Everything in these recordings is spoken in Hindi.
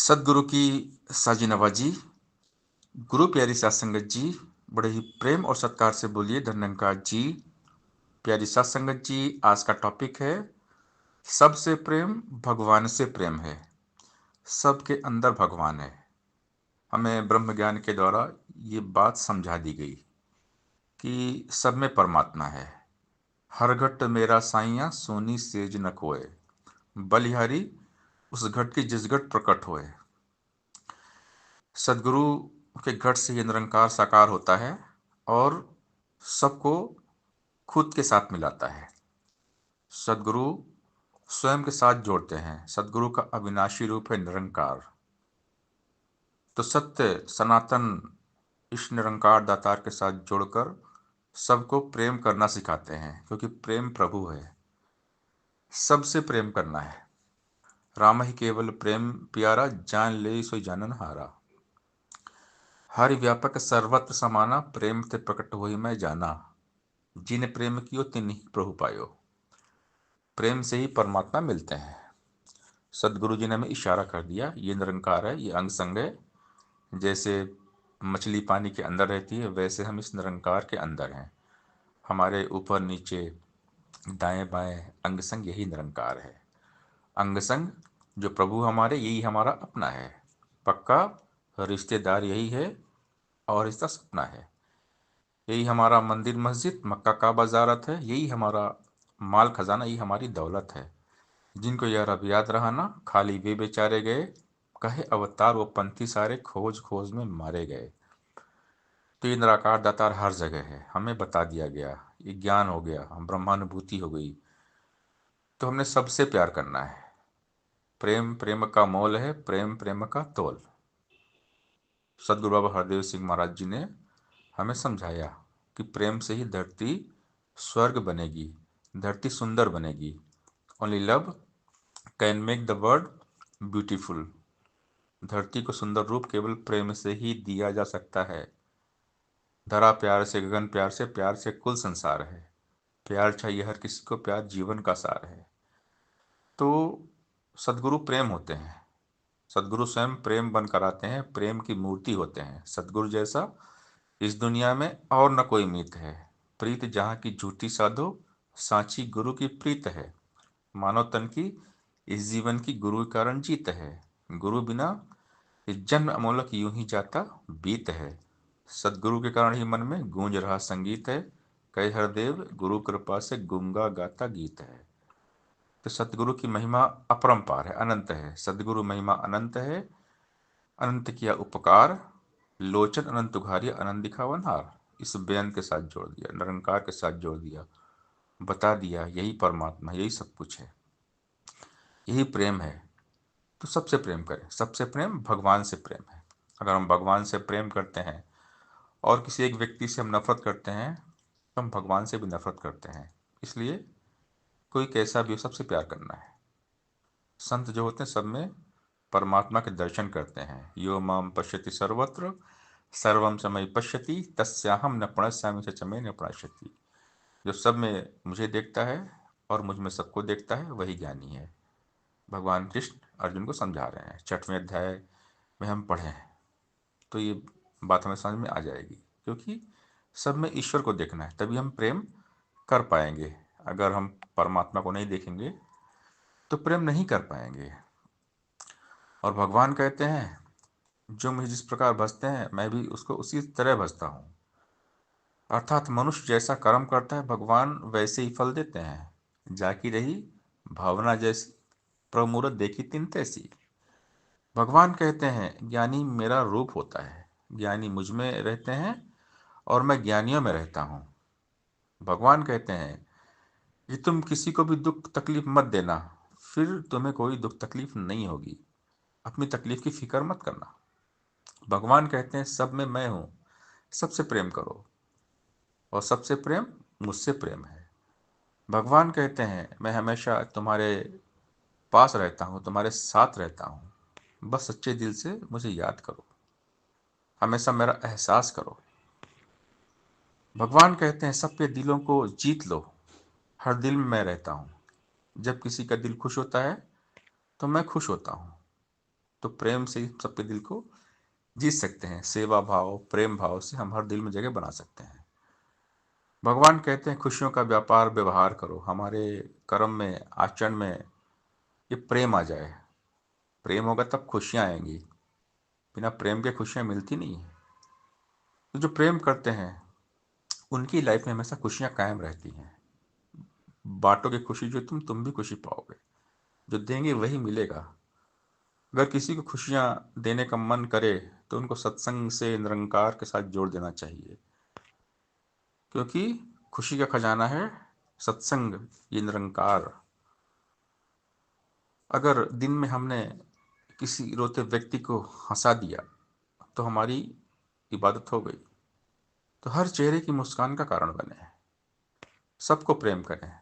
सदगुरु की साजी नवाजी। गुरु प्यारी सात संगत जी, बड़े ही प्रेम और सत्कार से बोलिए धन्यंकार जी। प्यारी सात संगत जी, आज का टॉपिक है सबसे प्रेम भगवान से प्रेम है। सबके अंदर भगवान है। हमें ब्रह्म ज्ञान के द्वारा ये बात समझा दी गई कि सब में परमात्मा है। हर घट मेरा साइया सोनी सेज न कोय, बलिहारी उस घट की जिस घट प्रकट होए। सदगुरु के घट से ये निरंकार साकार होता है और सबको खुद के साथ मिलाता है। सदगुरु स्वयं के साथ जोड़ते हैं। सदगुरु का अविनाशी रूप है निरंकार। तो सत्य सनातन इस निरंकार दातार के साथ जोड़कर सबको प्रेम करना सिखाते हैं, क्योंकि प्रेम प्रभु है। सबसे प्रेम करना है। राम ही केवल प्रेम प्यारा, जान ले सोई जानन हारा। हरि व्यापक सर्वत्र समाना, प्रेम ते प्रकट होई मैं जाना। जिन प्रेम कियो तिन्हि प्रभु पायो। प्रेम से ही परमात्मा मिलते हैं। सदगुरु जी ने हमें इशारा कर दिया, ये निरंकार है, ये अंग संग है। जैसे मछली पानी के अंदर रहती है, वैसे हम इस निरंकार के अंदर हैं। हमारे ऊपर नीचे दाएं बाएं अंग संग यही निरंकार है। अंग संग जो प्रभु हमारे, यही हमारा अपना है। पक्का रिश्तेदार यही है और इसका सपना है। यही हमारा मंदिर मस्जिद मक्का का बाजारत है। यही हमारा माल खजाना, यही हमारी दौलत है। जिनको यह रब याद रहा ना, खाली वे बेचारे गए। कहे अवतार वो पंथी सारे, खोज खोज में मारे गए। तो ये निराकार दातार हर जगह है, हमें बता दिया गया। ये ज्ञान हो गया, हम ब्रह्मानुभूति हो गई। तो हमने सबसे प्यार करना है। प्रेम प्रेम का मोल है, प्रेम प्रेम का तोल। सदगुरु बाबा हरदेव सिंह महाराज जी ने हमें समझाया कि प्रेम से ही धरती स्वर्ग बनेगी, धरती सुंदर बनेगी। Only love can make the world beautiful. धरती को सुंदर रूप केवल प्रेम से ही दिया जा सकता है। धरा प्यार से, गगन प्यार से कुल संसार है। प्यार चाहिए हर किसी को, प्यार जीवन का सार है। तो सदगुरु प्रेम होते हैं। सदगुरु स्वयं प्रेम बनकर आते हैं, प्रेम की मूर्ति होते हैं। सदगुरु जैसा इस दुनिया में और न कोई मीत है। प्रीत जहाँ की झूठी साधो, सांची गुरु की प्रीत है। मानव तन की इस जीवन की गुरु के कारण जीत है। गुरु बिना ये जन्म अमोलक यूं ही जाता बीत है। सदगुरु के कारण ही मन में गूंज रहा संगीत है। कहे हरदेव गुरु कृपा से गुंगा गाता गीत है। तो सतगुरु की महिमा अपरंपार है, अनंत है। सदगुरु महिमा अनंत है। अनंत किया उपकार, लोचन अनंत उघारिया, आनंद दिखावन हार। इस बेअंत के साथ जोड़ दिया, निरंकार के साथ जोड़ दिया, बता दिया यही परमात्मा, यही सब कुछ है, यही प्रेम है। तो सबसे प्रेम करें। सबसे प्रेम भगवान से प्रेम है। अगर हम भगवान से प्रेम करते हैं और किसी एक व्यक्ति से हम नफरत करते हैं, तो हम भगवान से भी नफरत करते हैं। इसलिए कोई कैसा भी हो, सबसे प्यार करना है। संत जो होते हैं सब में परमात्मा के दर्शन करते हैं। यो माम पश्यति सर्वत्र सर्वम समय पश्यति, तस्याहम न प्रणश्यामि च मे न प्रणश्यति। जो सब में मुझे देखता है और मुझ में सबको देखता है, वही ज्ञानी है। भगवान कृष्ण अर्जुन को समझा रहे हैं। 6वें अध्याय में हम पढ़े हैं, तो ये बात हमें समझ में आ जाएगी। क्योंकि सब में ईश्वर को देखना है, तभी हम प्रेम कर पाएंगे। अगर हम परमात्मा को नहीं देखेंगे तो प्रेम नहीं कर पाएंगे। और भगवान कहते हैं, जो मुझे जिस प्रकार भजते हैं, मैं भी उसको उसी तरह भजता हूँ। अर्थात मनुष्य जैसा कर्म करता है, भगवान वैसे ही फल देते हैं। जाकी रही भावना जैसी, प्रमुरत देखी तिन तैसी। भगवान कहते हैं, ज्ञानी मेरा रूप होता है। ज्ञानी मुझ में रहते हैं और मैं ज्ञानियों में रहता हूँ। भगवान कहते हैं कि तुम किसी को भी दुख तकलीफ मत देना, फिर तुम्हें कोई दुख तकलीफ नहीं होगी। अपनी तकलीफ की फिक्र मत करना। भगवान कहते हैं, सब में मैं हूँ, सबसे प्रेम करो। और सबसे प्रेम मुझसे प्रेम है। भगवान कहते हैं, मैं हमेशा तुम्हारे पास रहता हूँ, तुम्हारे साथ रहता हूँ। बस सच्चे दिल से मुझे याद करो, हमेशा मेरा एहसास करो। भगवान कहते हैं, सबके दिलों को जीत लो, हर दिल में मैं रहता हूँ। जब किसी का दिल खुश होता है तो मैं खुश होता हूँ। तो प्रेम से ही सबके दिल को जीत सकते हैं। सेवा भाव, प्रेम भाव से हम हर दिल में जगह बना सकते हैं। भगवान कहते हैं खुशियों का व्यापार व्यवहार करो। हमारे कर्म में, आचरण में ये प्रेम आ जाए। प्रेम होगा तब खुशियां आएंगी, बिना प्रेम के खुशियां मिलती नहीं है। तो जो प्रेम करते हैं उनकी लाइफ में हमेशा खुशियां कायम रहती हैं। बांटोगे खुशी जो तुम भी खुशी पाओगे। जो देंगे वही मिलेगा। अगर किसी को खुशियां देने का मन करे तो उनको सत्संग से निरंकार के साथ जोड़ देना चाहिए, क्योंकि खुशी का खजाना है सत्संग, ये निरंकार। अगर दिन में हमने किसी रोते व्यक्ति को हंसा दिया तो हमारी इबादत हो गई। तो हर चेहरे की मुस्कान का कारण बने, सबको प्रेम करें,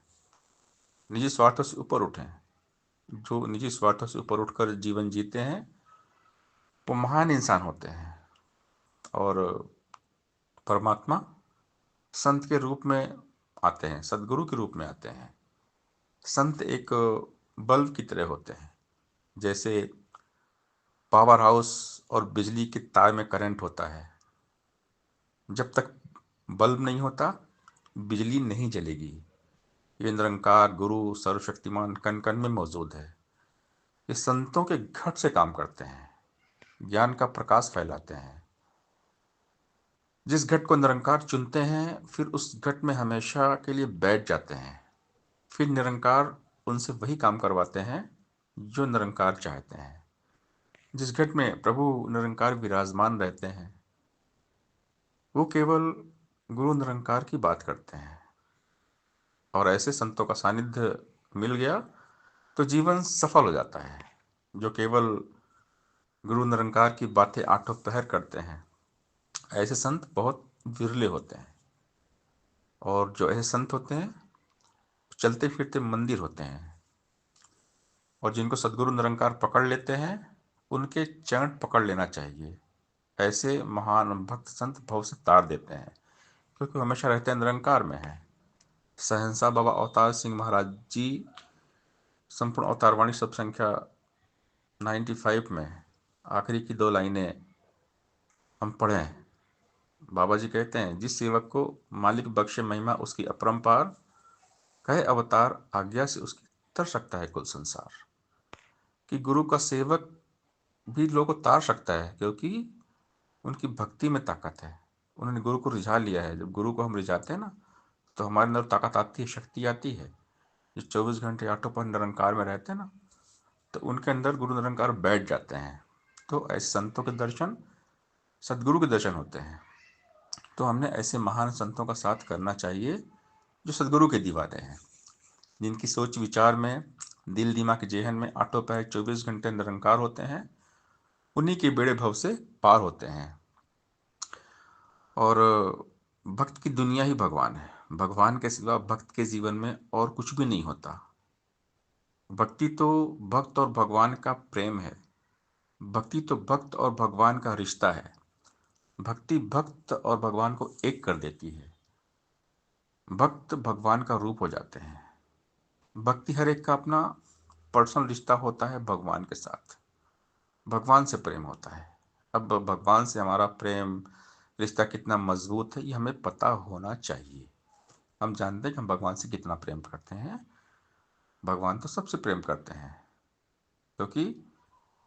निजी स्वार्थों से ऊपर उठें। जो निजी स्वार्थों से ऊपर उठकर जीवन जीते हैं वो महान इंसान होते हैं। और परमात्मा संत के रूप में आते हैं, सदगुरु के रूप में आते हैं। संत एक बल्ब की तरह होते हैं। जैसे पावर हाउस और बिजली के तार में करंट होता है, जब तक बल्ब नहीं होता बिजली नहीं जलेगी। ये निरंकार गुरु सर्वशक्तिमान कण कण में मौजूद है। ये संतों के घट से काम करते हैं, ज्ञान का प्रकाश फैलाते हैं। जिस घट को निरंकार चुनते हैं फिर उस घट में हमेशा के लिए बैठ जाते हैं। फिर निरंकार उनसे वही काम करवाते हैं जो निरंकार चाहते हैं। जिस घट में प्रभु निरंकार विराजमान रहते हैं वो केवल गुरु निरंकार की बात करते हैं। और ऐसे संतों का सानिध्य मिल गया तो जीवन सफल हो जाता है। जो केवल गुरु निरंकार की बातें आठों पहर करते हैं, ऐसे संत बहुत विरले होते हैं। और जो ऐसे संत होते हैं चलते फिरते मंदिर होते हैं। और जिनको सदगुरु निरंकार पकड़ लेते हैं उनके चरण पकड़ लेना चाहिए। ऐसे महान भक्त संत भव से तार देते हैं, क्योंकि हमेशा रहते हैं निरंकार में है। सहंसा बाबा अवतार सिंह महाराज जी संपूर्ण अवतारवाणी सब संख्या 95 में आखिरी की 2 लाइनें हम पढ़ें। बाबा जी कहते हैं जिस सेवक को मालिक बख्शे महिमा उसकी अपरंपार, कहे अवतार आज्ञा से उसकी तर सकता है कुल संसार। कि गुरु का सेवक भी लोगों को तार सकता है, क्योंकि उनकी भक्ति में ताकत है। उन्होंने गुरु को रिझा लिया है। जब गुरु को हम रिझाते हैं ना तो हमारे अंदर ताकत आती है, शक्ति आती है। जो 24 घंटे आठों पर निरंकार में रहते हैं ना तो उनके अंदर गुरु निरंकार बैठ जाते हैं। तो ऐसे संतों के दर्शन सदगुरु के दर्शन होते हैं। तो हमने ऐसे महान संतों का साथ करना चाहिए जो सदगुरु के दीवाने हैं, जिनकी सोच विचार में, दिल दिमाग के जेहन में आठों पहर 24 घंटे निरंकार होते हैं। उन्हीं के बेड़े भव से पार होते हैं। और भक्त की दुनिया ही भगवान है। भगवान के सिवा भक्त के जीवन में और कुछ भी नहीं होता। भक्ति तो भक्त और भगवान का प्रेम है। भक्ति तो भक्त और भगवान का रिश्ता है। भक्ति भक्त और भगवान को एक कर देती है। भक्त भगवान का रूप हो जाते हैं। भक्ति हर एक का अपना पर्सनल रिश्ता होता है भगवान के साथ। भगवान से प्रेम होता है। अब भगवान से हमारा प्रेम रिश्ता कितना मजबूत है ये हमें पता होना चाहिए। हम जानते हैं कि हम भगवान से कितना प्रेम करते हैं। भगवान तो सबसे प्रेम करते हैं, क्योंकि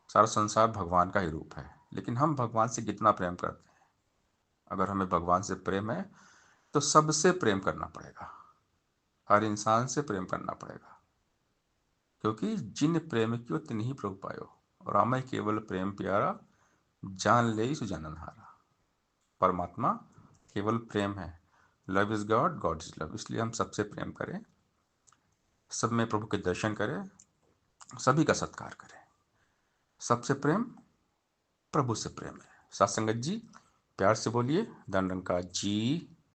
सारा संसार भगवान का ही रूप है। लेकिन हम भगवान से कितना प्रेम करते हैं? अगर हमें भगवान से प्रेम है तो सबसे प्रेम करना पड़ेगा, हर इंसान से प्रेम करना पड़ेगा। क्योंकि जिन प्रेम क्यों तिन्हि प्रभु पायो, रामय केवल प्रेम प्यारा, जान ले सुजानन हारा। परमात्मा केवल प्रेम है। Love is God, God is love. इसलिए हम सबसे प्रेम करें, सब में प्रभु के दर्शन करें, सभी का सत्कार करें। सबसे प्रेम प्रभु से प्रेम है। साथ संगत जी प्यार से बोलिए धन रंका जी